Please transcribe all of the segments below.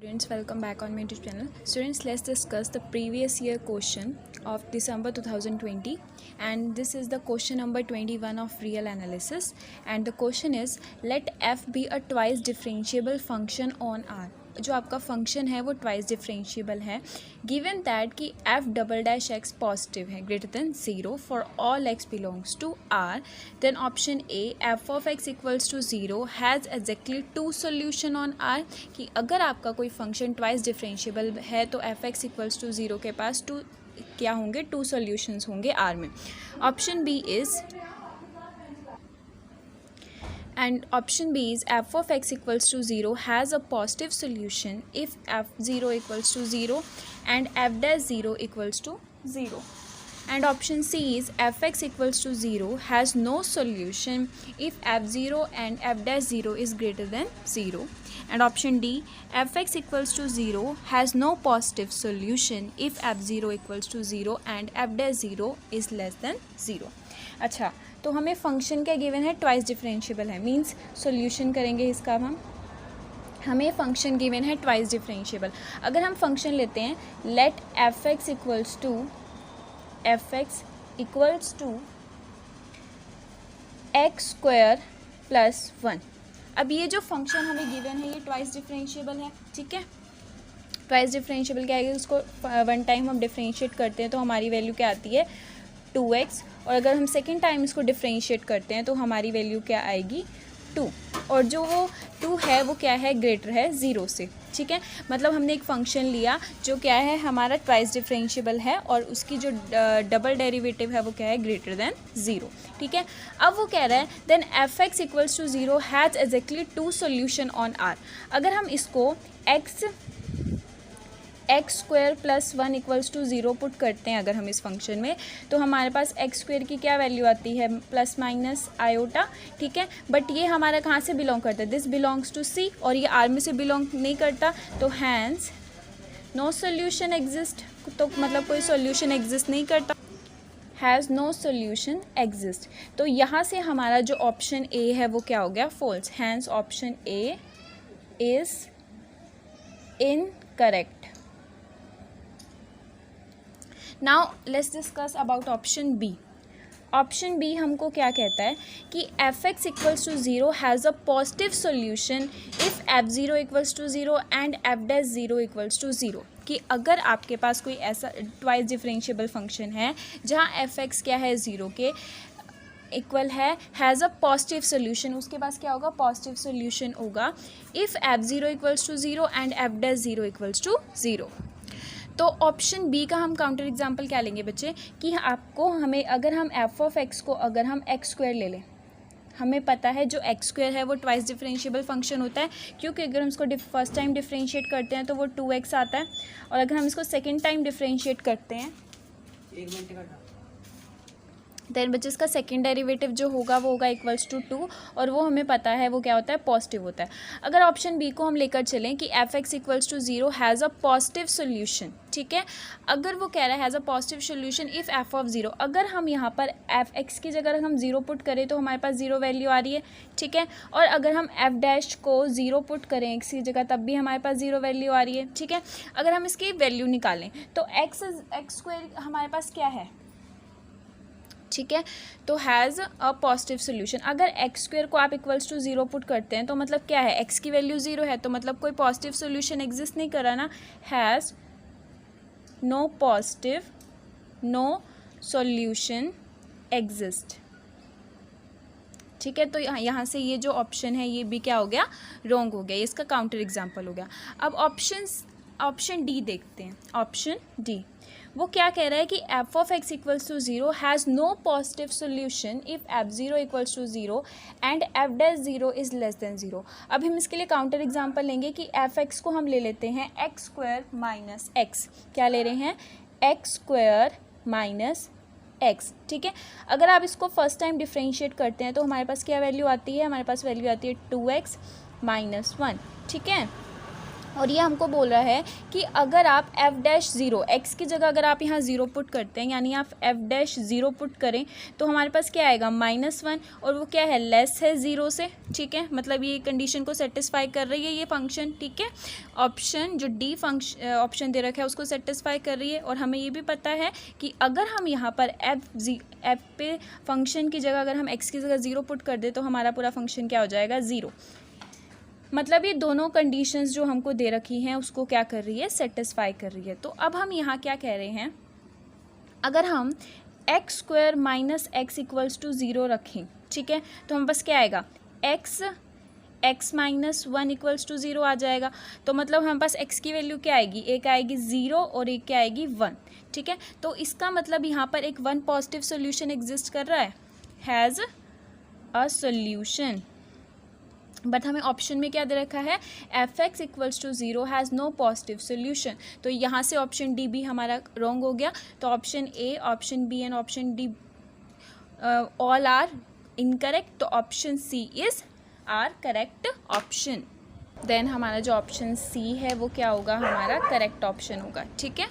Students, welcome back on my YouTube channel. Students, let's discuss the previous year question of December 2020, and this is the question number 21 of real analysis. And the question is, let f be a twice differentiable function on R. जो आपका function है वो twice differentiable है given that कि f double dash x positive है greater than zero for all x belongs to R, then option A f of x equals to zero has exactly two solution on R, कि अगर आपका कोई function twice differentiable है तो f x equals to zero के पास क्या होंगे, टू सोल्यूशंस होंगे आर में. Option B is and option B is f of x equals to 0 has a positive solution if f0 equals to 0 and f dash 0 equals to 0. And option C is fx equals to 0 has no solution if f0 and f dash 0 is greater than 0. And option D, fx equals to 0 has no positive solution if f0 equals to 0 and f dash 0 is less than 0. अच्छा, तो हमें function क्या given है, twice differentiable है, means solution करेंगे इसका हमें function given है ट्वाइस डिफरेंशिएबल. अगर हम फंक्शन लेते हैं let f x equals to x square plus one. अब ये जो फंक्शन हमें गिवन है ये ट्वाइस डिफरेंशिएबल है, ठीक है. ट्वाइस डिफरेंशिएबल क्या है, उसको वन टाइम हम डिफरेंशिएट करते हैं तो हमारी वैल्यू क्या आती है 2x, और अगर हम सेकेंड टाइम इसको डिफरेंशिएट करते हैं तो हमारी वैल्यू क्या आएगी 2, और जो वो 2 है वो क्या है, ग्रेटर है 0 से, ठीक है. मतलब हमने एक फंक्शन लिया जो क्या है हमारा ट्वाइस डिफरेंशिएबल है और उसकी जो डबल डेरिवेटिव है वो क्या है, ग्रेटर देन 0, ठीक है. अब वो कह रहा है then f x equals to 0 has exactly two solution on R. अगर हम इसको x square plus one equals to 0 put करते हैं अगर हम इस फंक्शन में, तो हमारे पास एक्स स्क्वायर की क्या वैल्यू आती है, प्लस माइनस आयोटा, ठीक है. बट ये हमारा कहाँ से बिलोंग करता है, दिस बिलोंग्स टू सी, और ये आर में से बिलोंग नहीं करता, तो हैंस नो सोल्यूशन एग्जिस्ट, तो मतलब कोई सोल्यूशन एग्जिस्ट नहीं करता, हैज़ नो सोल्यूशन एग्जिस्ट. तो यहाँ से हमारा जो ऑप्शन ए है वो क्या हो गया, false. Hence option A is incorrect. Now let's discuss about option B. Option B हमको क्या कहता है कि f x equals to 0 has a positive solution if f zero equals to 0 and f dash 0 equals to 0, कि अगर आपके पास कोई ऐसा ट्वाइस डिफरेंशिएबल फंक्शन है जहाँ एफ एक्स क्या है 0 के इक्वल है, हैज़ अ पॉजिटिव सोल्यूशन, उसके पास क्या होगा, पॉजिटिव सोल्यूशन होगा if f zero equals to 0 and f dash 0 equals to 0. तो ऑप्शन बी का हम काउंटर एग्जांपल क्या लेंगे बच्चे, कि आपको हमें अगर हम एफ ऑफ एक्स को अगर हम एक्स स्क्वायर ले लें, हमें पता है जो एक्स स्क्वायर है वो ट्वाइस डिफरेंशिएबल फंक्शन होता है, क्योंकि अगर हम इसको फर्स्ट टाइम डिफरेंशिएट करते हैं तो वो 2x आता है, और अगर हम इसको सेकेंड टाइम डिफरेंशिएट करते हैं देन बच्चे इसका सेकेंड डेरिवेटिव जो होगा वो होगा इक्वल्स टू 2, और वो हमें पता है वो क्या होता है, पॉजिटिव होता है. अगर ऑप्शन बी को हम लेकर चलें कि f x equals to 0 has a positive solution, ठीक है. अगर वो कह रहा है has a positive solution if f of 0, अगर हम यहाँ पर एफ एक्स की जगह हम 0 पुट करें तो हमारे पास 0 वैल्यू आ रही है, ठीक है. और अगर हम एफ डैश को 0 पुट करें एक्स की जगह तब भी हमारे पास 0 वैल्यू आ रही है, ठीक है. अगर हम इसकी वैल्यू निकालें तो एक्स स्क्वायर हमारे पास क्या है, ठीक है, तो हैज़ अ पॉजिटिव सोल्यूशन. अगर एक्स स्क्वायर को आप इक्वल्स टू 0 पुट करते हैं तो मतलब क्या है, एक्स की वैल्यू 0 है तो मतलब कोई पॉजिटिव सोल्यूशन एग्जिस्ट नहीं कर रहा ना, has no positive no solution exist, ठीक है. तो यहाँ से ये जो ऑप्शन है ये भी क्या हो गया, रॉन्ग हो गया, ये इसका काउंटर एग्जाम्पल हो गया. अब ऑप्शन डी देखते हैं. ऑप्शन डी वो क्या कह रहा है कि f of x equals to 0 has no positive solution if f zero equals to 0 and f dash 0 is less than 0. अब हम इसके लिए काउंटर एग्जांपल लेंगे कि एफ एक्स को हम ले लेते हैं एक्स स्क्वायर माइनस एक्स, क्या ले रहे हैं, एक्स स्क्वायर माइनस एक्स, ठीक है. अगर आप इसको फर्स्ट टाइम डिफरेंशिएट करते हैं तो हमारे पास क्या वैल्यू आती है, हमारे पास वैल्यू आती है 2x माइनस 1, ठीक है. और ये हमको बोल रहा है कि अगर आप f डैश ज़ीरो x की जगह अगर आप यहाँ ज़ीरो पुट करते हैं, यानी आप f डैश ज़ीरो पुट करें तो हमारे पास क्या आएगा -1, और वो क्या है, लेस है ज़ीरो से, ठीक है। मतलब ये कंडीशन को सेटिस्फाई कर रही है ये फंक्शन, ठीक है। ऑप्शन जो डी फंक्शन ऑप्शन दे रखा है उसको सेटिस्फाई कर रही है। और हमें ये भी पता है कि अगर हम यहाँ पर f पे फंक्शन की जगह अगर हम x की जगह ज़ीरो पुट कर दे तो हमारा पूरा फंक्शन क्या हो जाएगा, ज़ीरो। मतलब ये दोनों कंडीशंस जो हमको दे रखी हैं उसको क्या कर रही है, सेटिस्फाई कर रही है। तो अब हम यहाँ क्या कह रहे हैं, अगर हम x square minus x equals to zero रखें, ठीक है, तो हम बस क्या आएगा, x minus one equals to zero आ जाएगा। तो मतलब हमारे पास एक्स की वैल्यू क्या आएगी, एक आएगी ज़ीरो और एक क्या आएगी, वन, ठीक है। तो इसका मतलब यहाँ पर एक वन पॉजिटिव सोल्यूशन एग्जिस्ट कर रहा है, हैज़ अ सोल्यूशन। बट हमें ऑप्शन में क्या दे रखा है, f x equals to zero has no positive solution. तो यहाँ से ऑप्शन डी भी हमारा रॉन्ग हो गया। तो option A, option B and option D all are incorrect. तो option C is our correct option. Then हमारा जो ऑप्शन सी है वो क्या होगा, हमारा करेक्ट ऑप्शन होगा, ठीक है।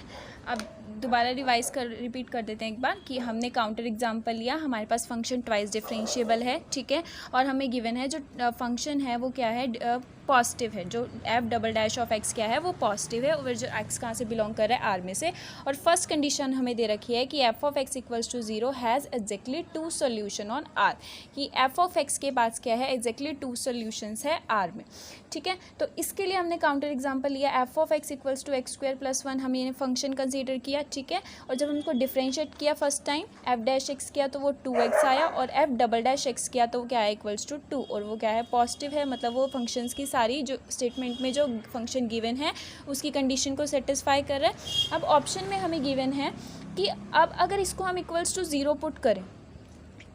अब दोबारा रिपीट कर देते हैं एक बार कि हमने काउंटर एग्जांपल लिया, हमारे पास फंक्शन ट्वाइस डिफरेंशिएबल है, ठीक है, और हमें गिवन है जो फंक्शन है वो क्या है, पॉजिटिव है। जो F double dash of x क्या है, वो पॉजिटिव है, और जो एक्स कहाँ से बिलोंग कर रहा है, आर में से। और फर्स्ट कंडीशन हमें दे रखी है कि f of x equals to zero has exactly two solution on R, कि एफ ऑफ एक्स के पास क्या है, एग्जैक्टली टू सोल्यूशंस है आर में, ठीक है। तो इसके लिए हमने काउंटर एग्जाम्पल लिया, f of x equals to x square plus one, हम ये फंक्शन कंसीडर किया, ठीक है। और जब हमको डिफ्रेंशिएट किया first time, F dash x किया तो वो 2x आया, और एफ डबल डैश एक्स किया तो वो क्या है, इक्वल्स टू 2, और वो क्या है, पॉजिटिव है। मतलब वो फंक्शंस की सारी जो स्टेटमेंट में जो फंक्शन गिवन है उसकी कंडीशन को सेटिस्फाई कर रहा है। अब ऑप्शन में हमें गिवन है कि अब अगर इसको हम इक्वल्स टू ज़ीरो पुट करें,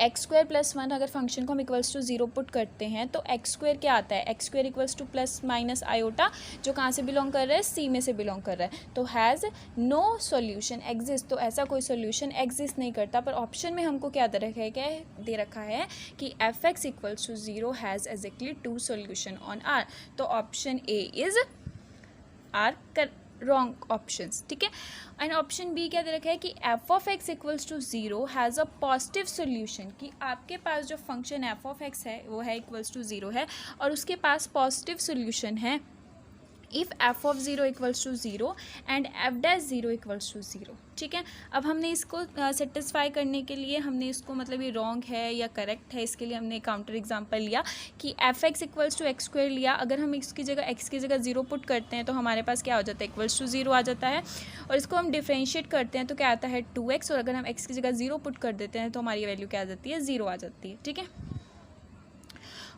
एक्स स्क्वायर प्लस वन अगर फंक्शन को हम इक्वल्स टू ज़ीरो पुट करते हैं तो एक्स स्क्वायर क्या आता है, x square equals two plus minus iota, जो कहाँ से बिलोंग कर रहा है, सी में से बिलोंग कर रहा है। तो हैज़ नो सॉल्यूशन एग्जिस्ट, तो ऐसा कोई सॉल्यूशन एग्जिस्ट नहीं करता। पर ऑप्शन में हमको क्या दे रखा है, क्या दे रखा है कि f x equals to zero has exactly two solution on R. तो option A is our wrong options, ठीक है। एंड ऑप्शन बी क्या दे रखा है कि f of x equals to zero has a positive solution, कि आपके पास जो फंक्शन एफ ऑफ एक्स है वो है इक्वल्स टू ज़ीरो है और उसके पास पॉजिटिव सोल्यूशन है if f of zero equals to zero and f dash zero equals to zero, ठीक है। अब हमने इसको सेटिस्फाई करने के लिए हमने इसको मतलब ये रॉन्ग है या करेक्ट है, इसके लिए हमने काउंटर एग्जांपल लिया कि f x equals to x square लिया। अगर हम इसकी जगह एक्स की जगह ज़ीरो पुट करते हैं तो हमारे पास क्या हो जाता है, इक्वल्स टू ज़ीरो आ जाता है। और इसको हम डिफ्रेंशिएट करते हैं तो क्या आता है 2x, और अगर हम एक्स की जगह ज़ीरो पुट कर देते हैं तो हमारी वैल्यू क्या आ जाती है, ज़ीरो आ जाती है, ठीक है।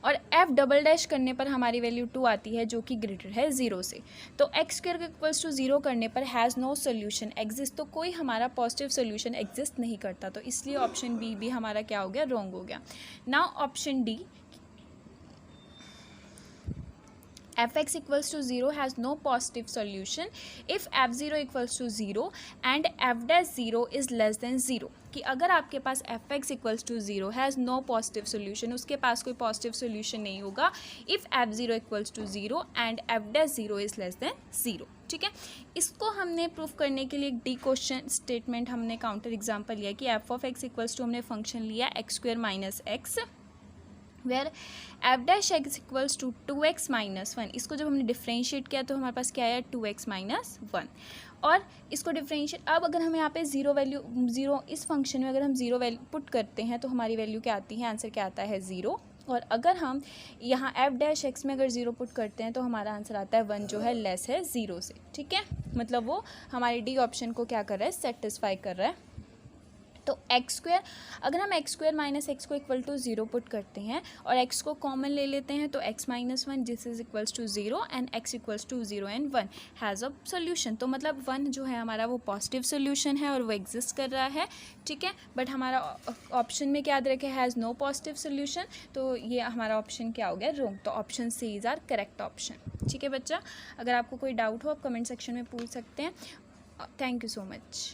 और f डबल डैश करने पर हमारी वैल्यू 2 आती है जो कि ग्रेटर है ज़ीरो से। तो x square equals to zero करने पर हैज़ नो सोल्यूशन एग्जिस्ट, तो कोई हमारा पॉजिटिव सोल्यूशन एग्जिस्ट नहीं करता। तो इसलिए ऑप्शन बी भी हमारा क्या हो गया, रॉन्ग हो गया। Now option D, f x equals to zero has no positive solution if f zero equals to zero and f dash zero is less than zero, कि अगर आपके पास f x equals to zero has no positive solution, उसके पास कोई positive solution नहीं होगा if f zero equals to zero and f dash zero is less than zero, ठीक है। इसको हमने प्रूफ करने के लिए एक डी क्वेश्चन स्टेटमेंट हमने काउंटर एग्जाम्पल लिया कि f of x equals to हमने फंक्शन लिया x square minus x, where f dash x equals to 2x minus one. इसको जब हमने डिफ्रेंशिएट किया तो हमारे पास क्या आया, 2x माइनस वन। और इसको डिफ्रेंशिएट, अब अगर हम यहाँ पे ज़ीरो वैल्यू, ज़ीरो इस फंक्शन में अगर हम ज़ीरो वैल्यू पुट करते हैं तो हमारी वैल्यू क्या आती है, आंसर क्या आता है, ज़ीरो। और अगर हम यहाँ एफ डैश एक्स में अगर ज़ीरो पुट करते हैं तो हमारा आंसर आता है 1, जो है लेस है ज़ीरो से, ठीक है। मतलब वो हमारी डी ऑप्शन को क्या कर रहा है, सेटिस्फाई कर रहा है। तो एक्स स्क्वायर, अगर हम एक्स स्क्वायर माइनस एक्स को इक्वल टू ज़ीरो पुट करते हैं और एक्स को कॉमन ले लेते हैं तो x minus one this is equals to zero and x equals to zero and one has a solution. तो मतलब वन जो है हमारा वो पॉजिटिव सोल्यूशन है और वो एग्जिस्ट कर रहा है, ठीक है। बट हमारा ऑप्शन में क्या दे रखे, हैज़ नो पॉजिटिव सोल्यूशन, तो ये हमारा ऑप्शन क्या हो गया, रॉन्ग। तो option C is our correct option, ठीक है बच्चा। अगर आपको कोई डाउट हो आप कमेंट सेक्शन में पूछ सकते हैं। Thank you so much.